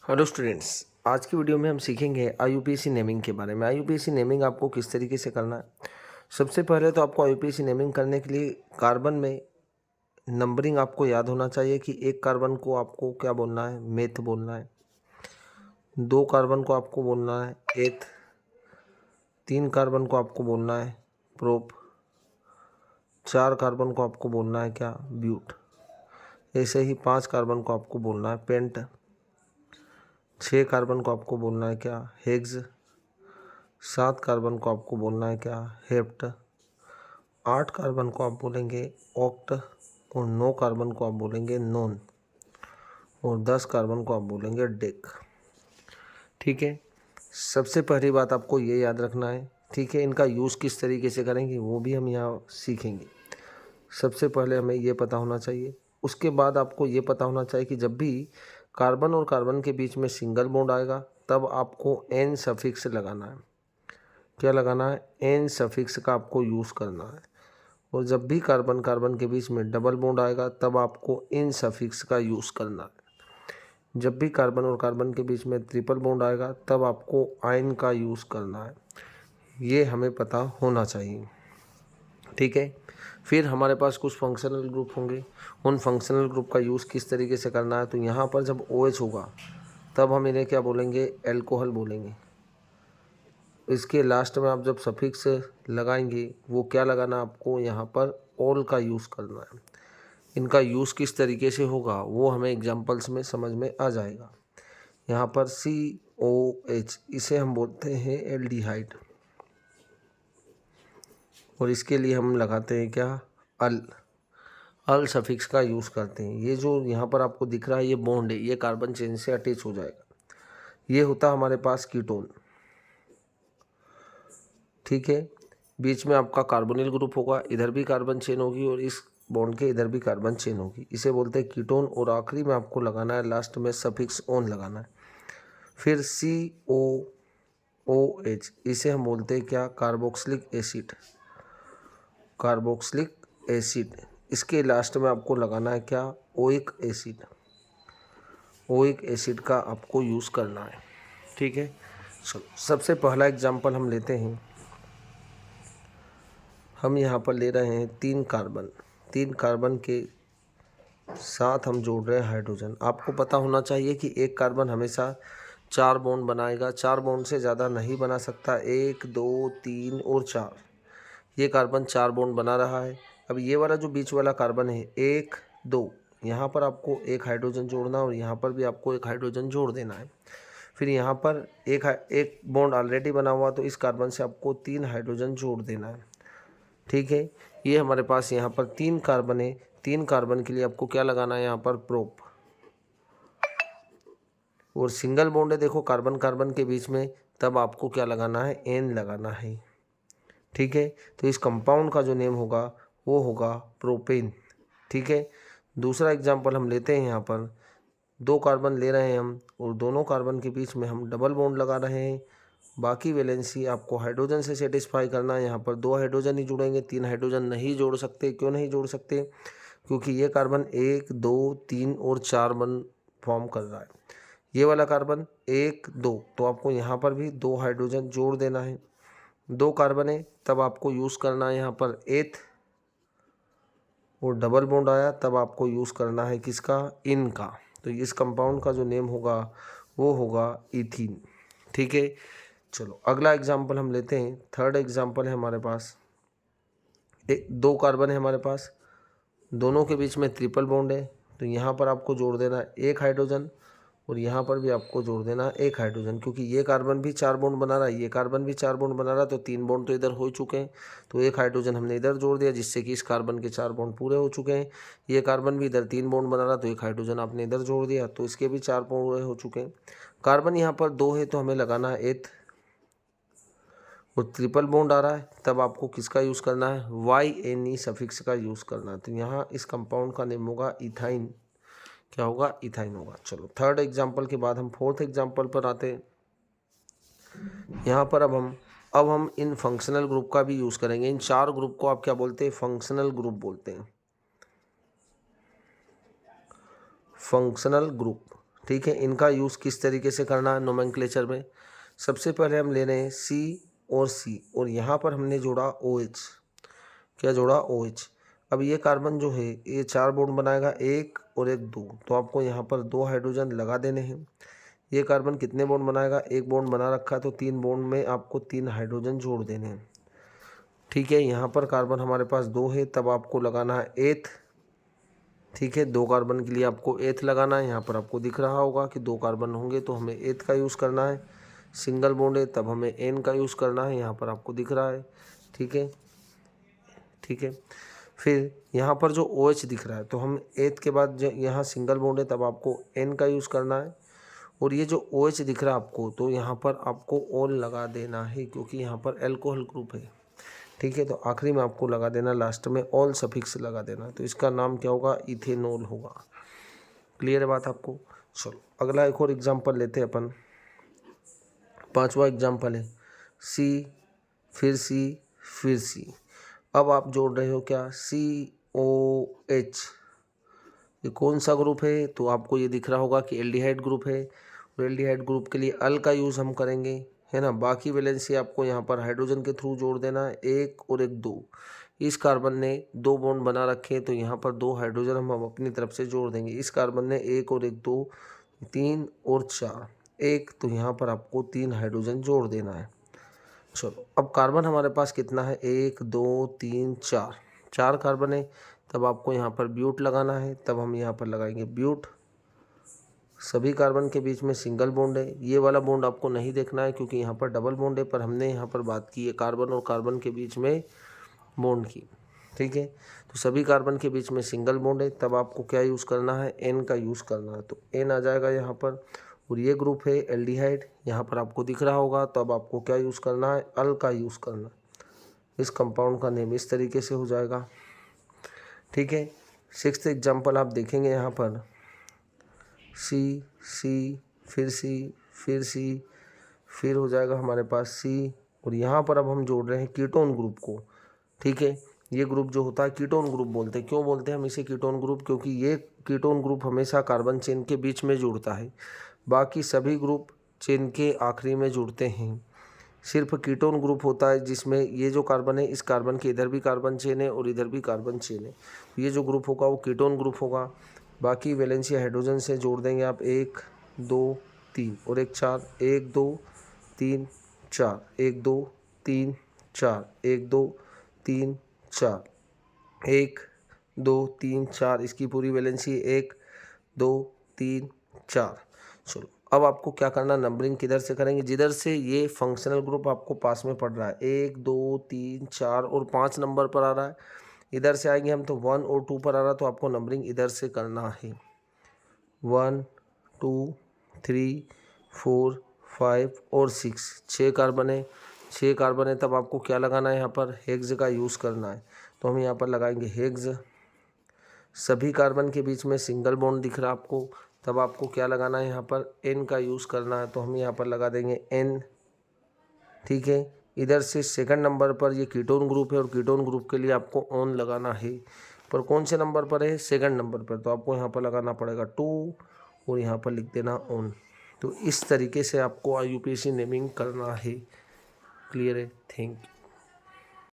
Hello students, आज की video में हम सीखेंगे आईयूपीएसी नेमिंग के बारे में। आईयूपीएसी नेमिंग आपको किस तरीके से करना है। सबसे पहले तो आपको आईयूपीएसी नेमिंग करने के लिए कार्बन में नंबरिंग आपको याद होना चाहिए कि एक कार्बन को आपको क्या बोलना है, मेथ बोलना है। दो कार्बन को आपको बोलना है एथ। तीन कार्बन को आपको बोलना है प्रोप। चार कार्बन को आपको बोलना है क्या, ब्यूट। ऐसे ही पांच कार्बन को आपको बोलना है पेंट। छः कार्बन को आपको बोलना है क्या, हेक्स। सात कार्बन को आपको बोलना है क्या, हेप्ट। आठ कार्बन को आप बोलेंगे ऑक्ट। और 9 कार्बन को आप बोलेंगे नॉन। और 10 कार्बन को आप बोलेंगे डेक। ठीक है, सबसे पहली बात आपको ये याद रखना है। ठीक है, इनका यूज़ किस तरीके से करेंगे वो भी हम यहाँ सीखेंगे। सबसे पहले हमें ये पता होना चाहिए। उसके बाद आपको ये पता होना चाहिए कि जब भी कार्बन और कार्बन के बीच में सिंगल बॉन्ड आएगा तब आपको एन सफिक्स लगाना है। क्या लगाना है, एन सफिक्स का आपको यूज़ करना है। और जब भी कार्बन कार्बन के बीच में डबल बॉन्ड आएगा तब आपको इन सफिक्स का यूज़ करना है। जब भी कार्बन और कार्बन के बीच में ट्रिपल बॉन्ड आएगा तब आपको आयन का यूज़ करना है। ये हमें पता होना चाहिए। ठीक है, फिर हमारे पास कुछ फंक्शनल ग्रुप होंगे। उन फंक्शनल ग्रुप का यूज़ किस तरीके से करना है, तो यहाँ पर जब OH होगा तब हम इन्हें क्या बोलेंगे, एल्कोहल बोलेंगे। इसके लास्ट में आप जब सफिक्स लगाएंगे वो क्या लगाना, आपको यहाँ पर ऑल का यूज़ करना है। इनका यूज़ किस तरीके से होगा वो हमें एग्जांपल्स में समझ में आ जाएगा। यहाँ पर COH इसे हम बोलते हैं एल्डिहाइड। और इसके लिए हम लगाते हैं क्या, अल सफिक्स का यूज़ करते हैं। ये जो यहाँ पर आपको दिख रहा है ये बॉन्ड है, ये कार्बन चेन से अटैच हो जाएगा। ये होता है हमारे पास कीटोन। ठीक है, बीच में आपका कार्बोनिल ग्रुप होगा, इधर भी कार्बन चेन होगी और इस बॉन्ड के इधर भी कार्बन चेन होगी, इसे बोलते हैं कीटोन। और आखिरी में आपको लगाना है, लास्ट में सफिक्स ऑन लगाना है। फिर COOH इसे हम बोलते हैं क्या, कार्बोक्सिलिक एसिड। कार्बोक्सिलिक एसिड, इसके लास्ट में आपको लगाना है क्या, ओइक एसिड। ओइक एसिड का आपको यूज़ करना है। ठीक है, सबसे पहला एग्जाम्पल हम लेते हैं। हम यहाँ पर ले रहे हैं 3 कार्बन। 3 कार्बन के साथ हम जोड़ रहे हैं हाइड्रोजन। आपको पता होना चाहिए कि एक कार्बन हमेशा 4 बॉन्ड बनाएगा, 4 बॉन्ड से ज़्यादा नहीं बना सकता। 1 2 3 और 4, ये कार्बन 4 बॉन्ड बना रहा है। अब ये वाला जो बीच वाला कार्बन है 1 2, यहाँ पर आपको एक हाइड्रोजन जोड़ना और यहाँ पर भी आपको एक हाइड्रोजन जोड़ देना है। फिर यहाँ पर एक बॉन्ड ऑलरेडी बना हुआ, तो इस कार्बन से आपको 3 हाइड्रोजन जोड़ देना है। ठीक है, ये हमारे पास यहाँ पर 3 कार्बन है। 3 कार्बन के लिए आपको क्या लगाना है, यहाँ पर प्रोप। और सिंगल बॉन्ड है देखो कार्बन कार्बन के बीच में, तब आपको क्या लगाना है, एन लगाना है। ठीक है, तो इस कंपाउंड का जो नेम होगा वो होगा प्रोपेन। ठीक है, दूसरा एग्जांपल हम लेते हैं। यहाँ पर 2 कार्बन ले रहे हैं हम और दोनों कार्बन के बीच में हम डबल बॉन्ड लगा रहे हैं। बाकी वैलेंसी आपको हाइड्रोजन से सेटिस्फाई करना है। यहाँ पर 2 हाइड्रोजन ही जुड़ेंगे, 3 हाइड्रोजन नहीं जोड़ सकते। क्यों नहीं जोड़ सकते, क्योंकि ये कार्बन 1 2 3 और 4 बन फॉर्म कर रहा है। ये वाला कार्बन 1 2, तो आपको यहाँ पर भी 2 हाइड्रोजन जोड़ देना है। 2 कार्बन है तब आपको यूज़ करना है यहाँ पर एथ। और डबल बॉन्ड आया तब आपको यूज़ करना है किसका, इन का। तो इस कंपाउंड का जो नेम होगा वो होगा इथीन। ठीक है, चलो अगला एग्जाम्पल हम लेते हैं। थर्ड एग्जाम्पल है हमारे पास। 2 कार्बन है हमारे पास, दोनों के बीच में ट्रिपल बॉन्ड है। तो यहाँ पर आपको जोड़ देना है एक हाइड्रोजन और यहाँ पर भी आपको जोड़ देना है एक हाइड्रोजन, क्योंकि ये कार्बन भी 4 बॉन्ड बना रहा है, ये कार्बन भी 4 बॉन्ड बना रहा है। तो 3 बॉन्ड तो इधर हो चुके हैं, तो एक हाइड्रोजन हमने इधर जोड़ दिया, जिससे कि इस कार्बन के 4 बॉन्ड पूरे हो चुके हैं। ये कार्बन भी इधर 3 बॉन्ड बना रहा, तो एक हाइड्रोजन आपने इधर जोड़ दिया, तो इसके भी 4 पूरे हो चुके हैं। कार्बन यहाँ पर 2 है तो हमें लगाना है एथ। और ट्रिपल बॉन्ड आ रहा है तब आपको किसका यूज़ करना है, YNE सफिक्स का यूज़ करना है। तो यहाँ इस कंपाउंड का नेम होगा इथाइन। क्या होगा, इथाइन होगा। चलो थर्ड एग्जाम्पल के बाद हम फोर्थ एग्जाम्पल पर आते हैं। यहाँ पर अब हम इन फंक्शनल ग्रुप का भी यूज़ करेंगे। इन 4 ग्रुप को आप क्या बोलते हैं, फंक्शनल ग्रुप बोलते हैं। Functional group. ठीक है, इनका यूज़ किस तरीके से करना है नोमेनक्लेचर में। सबसे पहले हम ले रहे हैं सी और सी, और यहाँ पर हमने जोड़ा OH। क्या जोड़ा? OH। अब ये कार्बन जो है ये 4 बॉन्ड बनाएगा, 1 और 1 2, तो आपको यहाँ पर 2 हाइड्रोजन लगा देने हैं। ये कार्बन कितने बॉन्ड बनाएगा? 1 बॉन्ड बना रखा है, तो 3 बॉन्ड में आपको 3 हाइड्रोजन जोड़ देने हैं। ठीक है, यहाँ पर कार्बन हमारे पास 2 है, तब आपको लगाना है एथ। ठीक है, 2 कार्बन के लिए आपको एथ लगाना है। यहाँ पर आपको दिख रहा होगा कि 2 कार्बन होंगे तो हमें एथ का यूज़ करना है। सिंगल बॉन्ड है तब हमें एन का यूज़ करना है, यहाँ पर आपको दिख रहा है। ठीक है, ठीक है। फिर यहाँ पर जो OH दिख रहा है, तो हम एथ के बाद जो यहाँ सिंगल बॉन्ड है तब आपको एन का यूज़ करना है। और ये जो OH दिख रहा है आपको, तो यहाँ पर आपको ऑल लगा देना है, क्योंकि यहाँ पर एल्कोहल ग्रुप है। ठीक है, तो आखिरी में आपको लगा देना, लास्ट में ऑल सफिक्स लगा देना, तो इसका नाम क्या होगा? इथेनॉल होगा। क्लियर है बात आपको? चलो अगला एक और एग्जाम्पल लेते हैं अपन। 5वां एग्जाम्पल है सी, फिर सी, फिर सी। अब आप जोड़ रहे हो क्या? COH। ये कौन सा ग्रुप है? तो आपको ये दिख रहा होगा कि एल्डिहाइड ग्रुप है, और एल्डिहाइड ग्रुप के लिए अल का यूज़ हम करेंगे, है ना। बाकी वैलेंसी आपको यहाँ पर हाइड्रोजन के थ्रू जोड़ देना है, 1 और 1 2। इस कार्बन ने 2 बॉन्ड बना रखे हैं, तो यहाँ पर 2 हाइड्रोजन हम अपनी तरफ से जोड़ देंगे। इस कार्बन ने 1 और 1 2, 3 और 4, 1, तो यहाँ पर आपको 3 हाइड्रोजन जोड़ देना है। चलो अब कार्बन हमारे पास कितना है? 1 2 3 4, 4 कार्बन है, तब आपको यहाँ पर ब्यूट लगाना है। तब हम यहाँ पर लगाएंगे ब्यूट। सभी कार्बन के बीच में सिंगल बॉन्ड है, ये वाला बॉन्ड आपको नहीं देखना है क्योंकि यहाँ पर डबल बॉन्ड है, पर हमने यहाँ पर बात की है कार्बन और कार्बन के बीच में बॉन्ड की। ठीक है, तो सभी कार्बन के बीच में सिंगल बॉन्ड है, तब आपको क्या यूज़ करना है? एन का यूज़ करना है, तो एन आ जाएगा यहाँ पर। और ये ग्रुप है एल्डिहाइड, यहाँ पर आपको दिख रहा होगा, तो अब आपको क्या यूज़ करना है? अल का यूज़ करना है। इस कंपाउंड का नेम इस तरीके से हो जाएगा। ठीक है, 6th एग्जाम्पल आप देखेंगे यहाँ पर सी, सी, फिर सी, फिर सी, फिर हो जाएगा हमारे पास सी, और यहाँ पर अब हम जोड़ रहे हैं कीटोन ग्रुप को। ठीक है, ये ग्रुप जो होता है कीटोन ग्रुप बोलते हैं। क्यों बोलते हैं हम इसे कीटोन ग्रुप? क्योंकि ये कीटोन ग्रुप हमेशा कार्बन चेन के बीच में जुड़ता है, बाकी सभी ग्रुप चेन के आखिरी में जुड़ते हैं। सिर्फ कीटोन ग्रुप होता है जिसमें ये जो कार्बन है, इस कार्बन के इधर भी कार्बन चेन है और इधर भी कार्बन चेन है, ये जो ग्रुप होगा वो कीटोन ग्रुप होगा। बाकी वैलेंसी हाइड्रोजन से जोड़ देंगे आप 1 2 3 और 1 4, 1 2 3 4, 1 2 3 4, 1 2 3 4, 1 2 3 4, इसकी पूरी वैलेंसी 1 2 3 4। चलो अब आपको क्या करना? नंबरिंग किधर से करेंगे? जिधर से ये फंक्शनल ग्रुप आपको पास में पड़ रहा है, 1 2 3 4 और 5 नंबर पर आ रहा है, इधर से आएंगे हम तो 1 और 2 पर आ रहा है, तो आपको नंबरिंग इधर से करना है। 1 2 3 4 5 और 6, 6 कार्बन है, 6 कार्बन है, तब आपको क्या लगाना है? यहाँ पर हेक्स का यूज़ करना है, तो हम यहाँ पर लगाएंगे हेक्स। सभी कार्बन के बीच में सिंगल बॉन्ड दिख रहा है आपको, तब आपको क्या लगाना है? यहाँ पर एन का यूज़ करना है, तो हम यहाँ पर लगा देंगे एन। ठीक है, इधर से सेकंड नंबर पर ये कीटोन ग्रुप है, और कीटोन ग्रुप के लिए आपको ऑन लगाना है, पर कौन से नंबर पर है? सेकंड नंबर पर, तो आपको यहाँ पर लगाना पड़ेगा 2 और यहाँ पर लिख देना ऑन। तो इस तरीके से आपको IUPAC नेमिंग करना है। क्लियर है? Thank you.